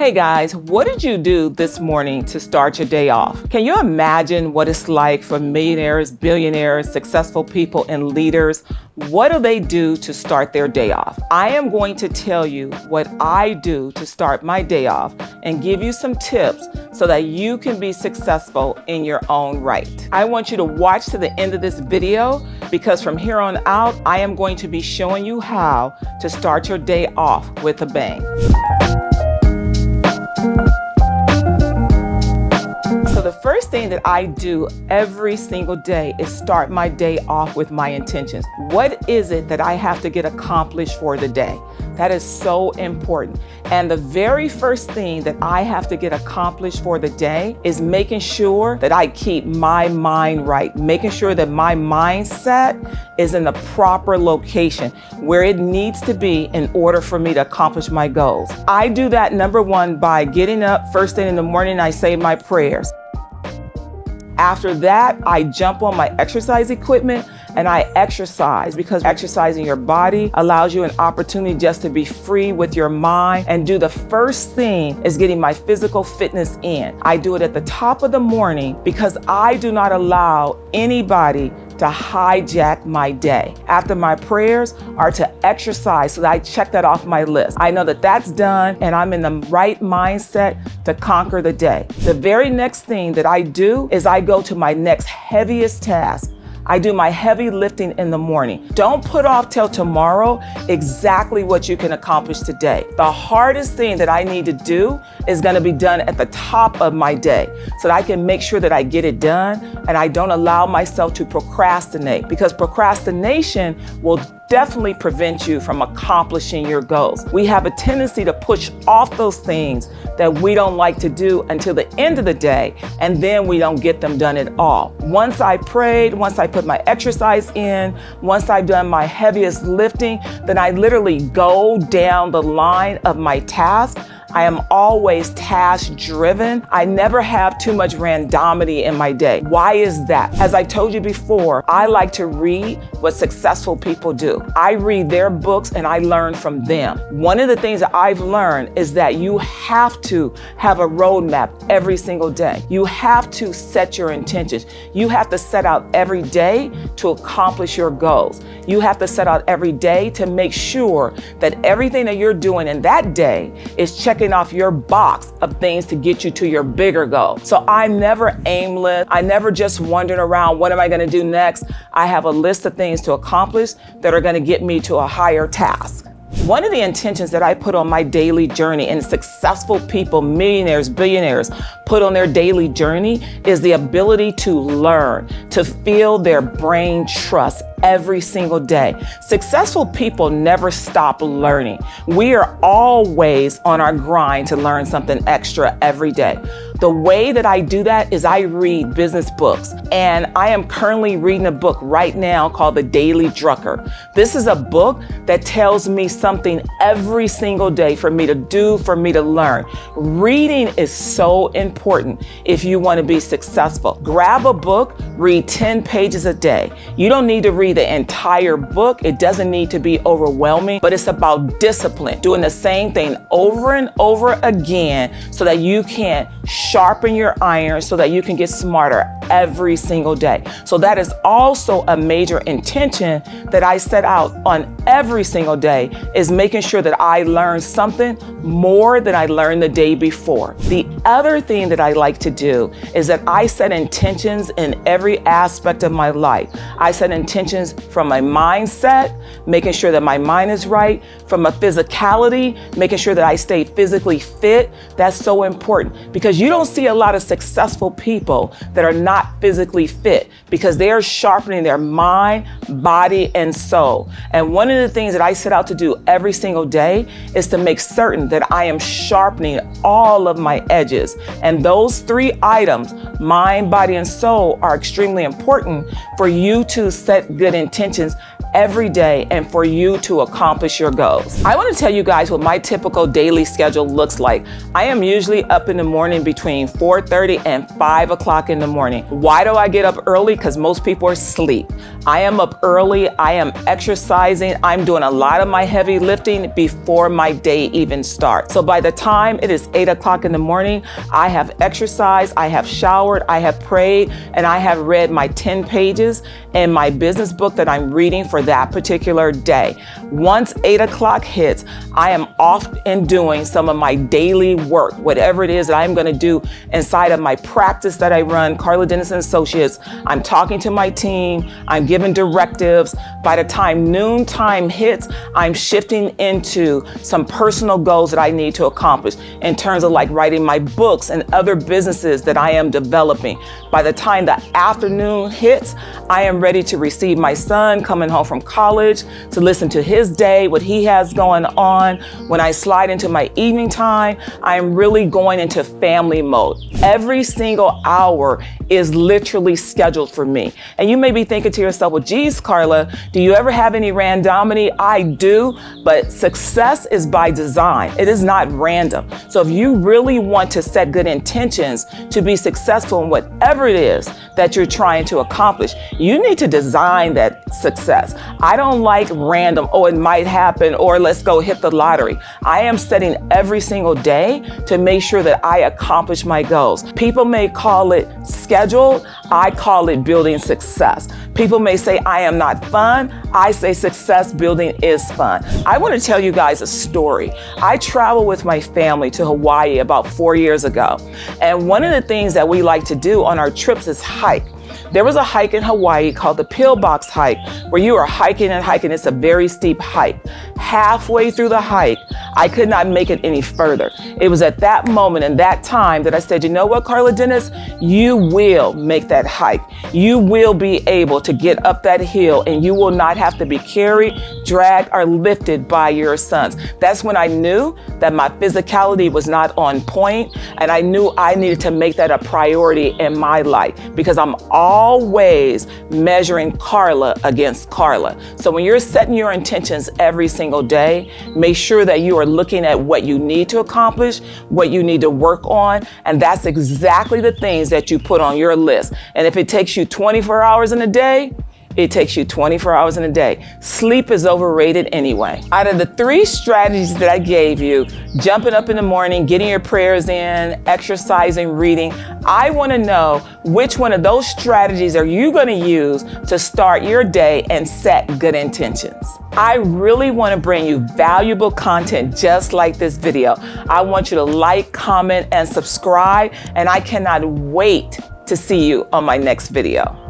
Hey guys, what did you do this morning to start your day off? Can you imagine what it's like for millionaires, billionaires, successful people, and leaders? What do they do to start their day off? I am going to tell you what I do to start my day off and give you some tips so that you can be successful in your own right. I want you to watch to the end of this video because from here on out, I am going to be showing you how to start your day off with a bang. So the first thing that I do every single day is start my day off with my intentions. What is it that I have to get accomplished for the day? That is so important. And the very first thing that I have to get accomplished for the day is making sure that I keep my mind right, making sure that my mindset is in the proper location where it needs to be in order for me to accomplish my goals. I do that, number one, by getting up first thing in the morning, I say my prayers. After that, I jump on my exercise equipment and I exercise, because exercising your body allows you an opportunity just to be free with your mind and do the first thing is getting my physical fitness in. I do it at the top of the morning because I do not allow anybody to hijack my day. After my prayers are to exercise, so that I check that off my list. I know that that's done and I'm in the right mindset to conquer the day. The very next thing that I do is I go to my next heaviest task. I do my heavy lifting in the morning. Don't put off till tomorrow exactly what you can accomplish today. The hardest thing that I need to do is going to be done at the top of my day so that I can make sure that I get it done and I don't allow myself to procrastinate, because procrastination will definitely prevent you from accomplishing your goals. We have a tendency to push off those things that we don't like to do until the end of the day, and then we don't get them done at all. Once I prayed, once I put my exercise in, once I've done my heaviest lifting, then I literally go down the line of my task. I am always task driven. I never have too much randomity in my day. Why is that? As I told you before, I like to read what successful people do. I read their books and I learn from them. One of the things that I've learned is that you have to have a roadmap every single day. You have to set your intentions. You have to set out every day to accomplish your goals. You have to set out every day to make sure that everything that you're doing in that day is checking off your box of things to get you to your bigger goal. So I'm never aimless. I never just wandering around, what am I going to do next? I have a list of things to accomplish that are going to get me to a higher task. One of the intentions that I put on my daily journey, and successful people, millionaires, billionaires, put on their daily journey, is the ability to learn, to feel their brain trust every single day. Successful people never stop learning. We are always on our grind to learn something extra every day. The way that I do that is I read business books, and I am currently reading a book right now called The Daily Drucker. This is a book that tells me something every single day for me to do, for me to learn. Reading is so important if you want to be successful. Grab a book, read 10 pages a day. You don't need to read the entire book. It doesn't need to be overwhelming, but it's about discipline, doing the same thing over and over again so that you can sharpen your iron, so that you can get smarter every single day. So that is also a major intention that I set out on every single day, is making sure that I learn something more than I learned the day before. The other thing that I like to do is that I set intentions in every aspect of my life. I set intentions from my mindset, making sure that my mind is right, from a physicality, making sure that I stay physically fit. That's so important, because you don't see a lot of successful people that are not physically fit, because they are sharpening their mind, body, and soul. And one of the things that I set out to do every single day is to make certain that I am sharpening all of my edges. And those three items, mind, body, and soul, are extremely important for you to set good intentions every day and for you to accomplish your goals. I want to tell you guys what my typical daily schedule looks like. I am usually up in the morning between 4:30 and 5 o'clock in the morning. Why do I get up early? Because most people are asleep. I am up early. I am exercising. I'm doing a lot of my heavy lifting before my day even starts. So by the time it is 8 o'clock in the morning, I have exercised, I have showered, I have prayed, and I have read my 10 pages in my business book that I'm reading for that particular day. Once 8 o'clock hits, I am off and doing some of my daily work, whatever it is that I'm going to do inside of my practice that I run, Karla Dennis and Associates. I'm talking to my team. I'm giving directives. By the time noon time hits, I'm shifting into some personal goals that I need to accomplish in terms of like writing my books and other businesses that I am developing. By the time the afternoon hits, I am ready to receive my son coming home from college, to listen to his day, what he has going on. When I slide into my evening time, I am really going into family mode. Every single hour is literally scheduled for me. And you may be thinking to yourself, well, geez, Karla, do you ever have any randomity? I do, but success is by design. It is not random. So if you really want to set good intentions to be successful in whatever it is that you're trying to accomplish, you need to design that success. I don't like random, oh, it might happen, or let's go hit the lottery. I am setting every single day to make sure that I accomplish my goals. People may call it scheduled. I call it building success. People may say I am not fun. I say success building is fun. I want to tell you guys a story. I traveled with my family to Hawaii about 4 years ago. And one of the things that we like to do on our trips is hike. There was a hike in Hawaii called the Pillbox hike, where you are hiking and hiking. It's a very steep hike. Halfway through the hike, I could not make it any further. It was at that moment and that time that I said, you know what, Karla Dennis, you will make that hike. You will be able to get up that hill, and you will not have to be carried, dragged, or lifted by your sons. That's when I knew that my physicality was not on point, and I knew I needed to make that a priority in my life, because I'm always measuring Karla against Karla. So when you're setting your intentions every single day, make sure that you are looking at what you need to accomplish, what you need to work on, and that's exactly the things that you put on your list. And if it takes you 24 hours in a day, it takes you 24 hours in a day. Sleep is overrated anyway. Out of the 3 strategies that I gave you, jumping up in the morning, getting your prayers in, exercising, reading, I want to know which one of those strategies are you going to use to start your day and set good intentions. I really want to bring you valuable content just like this video. I want you to like, comment, and subscribe, and I cannot wait to see you on my next video.